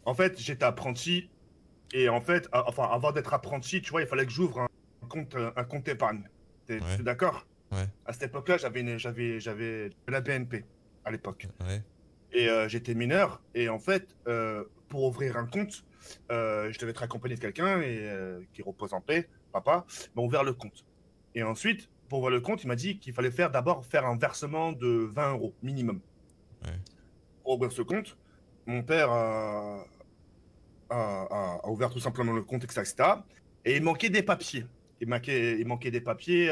En fait, j'étais apprenti. Et en fait, enfin, avant d'être apprenti, tu vois, il fallait que j'ouvre un compte épargne. Ouais, T'es d'accord? ouais, À cette époque-là, j'avais la BNP à l'époque. ouais. Et j'étais mineur. Et en fait, pour ouvrir un compte, je devais être accompagné de quelqu'un et qui repose en paix, papa, m'a ouvert le compte. Et ensuite, pour ouvrir le compte, il m'a dit qu'il fallait d'abord faire un versement de 20 euros minimum. Ouais. Pour ouvrir ce compte, mon père a ouvert tout simplement le compte, etc. Et il manquait des papiers. Il manquait des papiers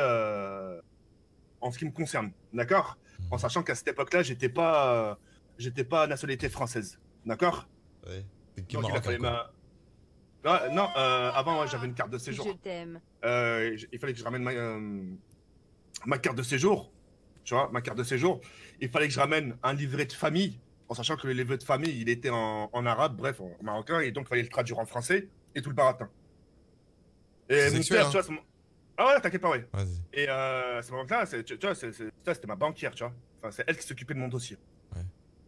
en ce qui me concerne, d'accord? En Mhm. sachant qu'à cette époque-là, j'étais pas nationalité française, d'accord? Ouais. T'es que Donc il a marocain, fallu quoi. ma... Ah, non, avant, ouais, j'avais une carte de Je séjour. t'aime. Il fallait que je ramène ma carte de séjour, tu vois, ma carte de séjour. Il fallait que je ramène un livret de famille, en sachant que le livret de famille, il était en arabe, bref, en marocain, et donc il fallait le traduire en français, et tout le baratin. C'est Et mon sexuel, père, tu hein? vois, ah ouais, t'inquiète pas, ouais. Vas-y. Et à ce moment-là, tu vois, ça, c'était ma banquière, tu vois. Enfin, c'est elle qui s'occupait de mon dossier. Ouais.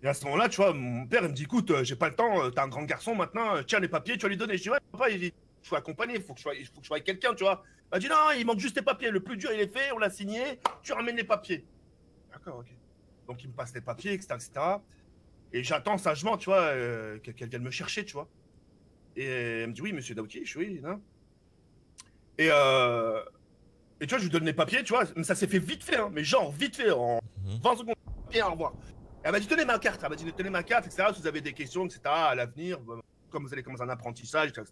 Et à ce moment-là, tu vois, mon père, il me dit, écoute, j'ai pas le temps, t'es un grand garçon maintenant, tiens les papiers, tu vas lui donner. Je dis, ouais, papa, il faut accompagner, il faut que je sois avec quelqu'un, tu vois. Il m'a dit, non, il manque juste tes papiers, le plus dur, il est fait, on l'a signé, tu ramènes les papiers. D'accord, ok. Donc, il me passe les papiers, etc., etc. Et j'attends sagement, tu vois, qu'elle vienne me chercher, tu vois. Et elle me dit, oui, monsieur Daouti, je suis, oui, non. Et, euh, et tu vois, je lui donne les papiers, tu vois, mais ça s'est fait vite fait, hein, mais genre vite fait, en Mhm. 20 secondes, et au revoir. Elle m'a dit, tenez ma carte, elle m'a dit, tenez ma carte, etc. Si vous avez des questions, etc., à l'avenir, comme vous allez commencer un apprentissage, etc.,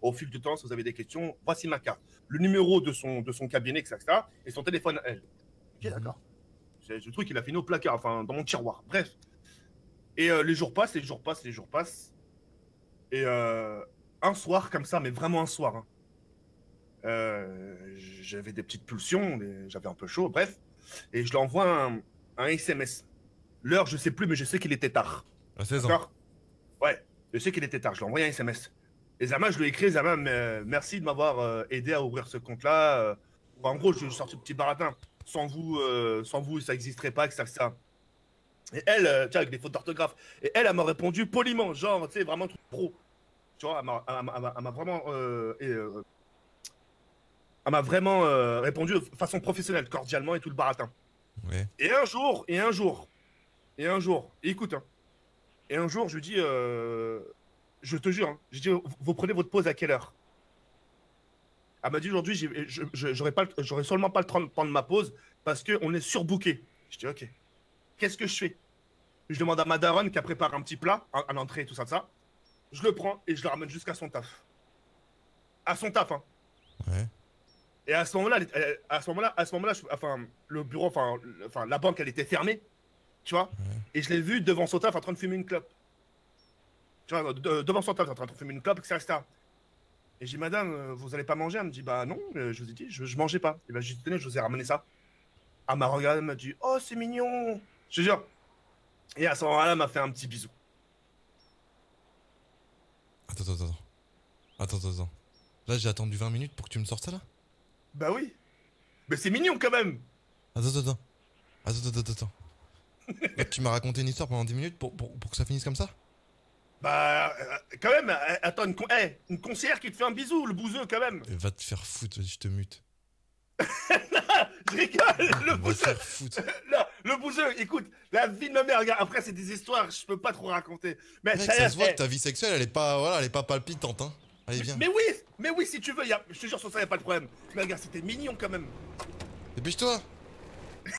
au fil du temps, si vous avez des questions, voici ma carte. Le numéro de son cabinet, etc., et son téléphone à elle. Ok, Mhm. d'accord. C'est le truc qu'il a fini au placard, enfin, dans mon tiroir. Bref. Et les jours passent, les jours passent, les jours passent. Et un soir, comme ça, mais vraiment un soir, hein, j'avais des petites pulsions, j'avais un peu chaud, bref. Et je lui envoie un SMS. L'heure, je sais plus, mais je sais qu'il était tard. À 16 ans. D'accord? Ouais, je sais qu'il était tard. Je lui ai envoyé un SMS. Et Zama, je lui ai écrit, Zama, merci de m'avoir aidé à ouvrir ce compte-là. En gros, je suis sorti de petit baratin. Sans vous, ça n'existerait pas, etc. Et elle, tu vois, avec des fautes d'orthographe. Et elle m'a répondu poliment, genre, tu sais, vraiment truc pro. Tu vois, elle m'a vraiment répondu de façon professionnelle, cordialement et tout le baratin. Ouais. Et un jour, écoute, hein, et un jour, je lui dis, je te jure, hein, je dis, vous prenez votre pause à quelle heure? Elle m'a dit aujourd'hui, j'aurais seulement pas le temps de prendre ma pause parce qu'on est surbooké. Je dis, ok, qu'est-ce que je fais? Je demande à ma daronne qu'elle prépare un petit plat, à l'entrée et tout ça, ça. Je le prends et je le ramène jusqu'à son taf. À son taf, hein. Ouais. Et à ce moment-là, enfin, le bureau, enfin, la banque, elle était fermée, tu vois. Ouais. Et je l'ai vu devant son taf en train de fumer une clope. Tu vois, devant son taf, en train de fumer une clope, etc. Et j'ai dit, madame, vous allez pas manger? Elle me dit, bah non, je vous ai dit, je mangeais pas. Et ben, j'ai dit, tenez, je vous ai ramené ça. Elle m'a regardé, elle m'a dit, oh, c'est mignon. Je te jure. Et à ce moment-là, elle m'a fait un petit bisou. Attends, attends, attends. Attends, attends, attends. Là, j'ai attendu 20 minutes pour que tu me sortes ça, là? Bah oui. Mais c'est mignon quand même. Attends, attends, attends. Attends, attends, attends, attends. Là, tu m'as raconté une histoire pendant 10 minutes pour que ça finisse comme ça? Bah, quand même, attends, une conseillère qui te fait un bisou, le bouseux, quand même. Va te faire foutre, vas-y, je te mute. Je rigole, le Va te bouseux. faire foutre. Là, le bouseux, écoute, la vie de ma mère, regarde, après, c'est des histoires, je peux pas trop raconter. Mais Mec, ça se voit que ta vie sexuelle, elle est pas, voilà, elle est pas palpitante, hein. Allez, viens. mais oui, si tu veux, je te jure, sur ça, y a pas de problème. Mais regarde, c'était mignon quand même. Dépêche-toi.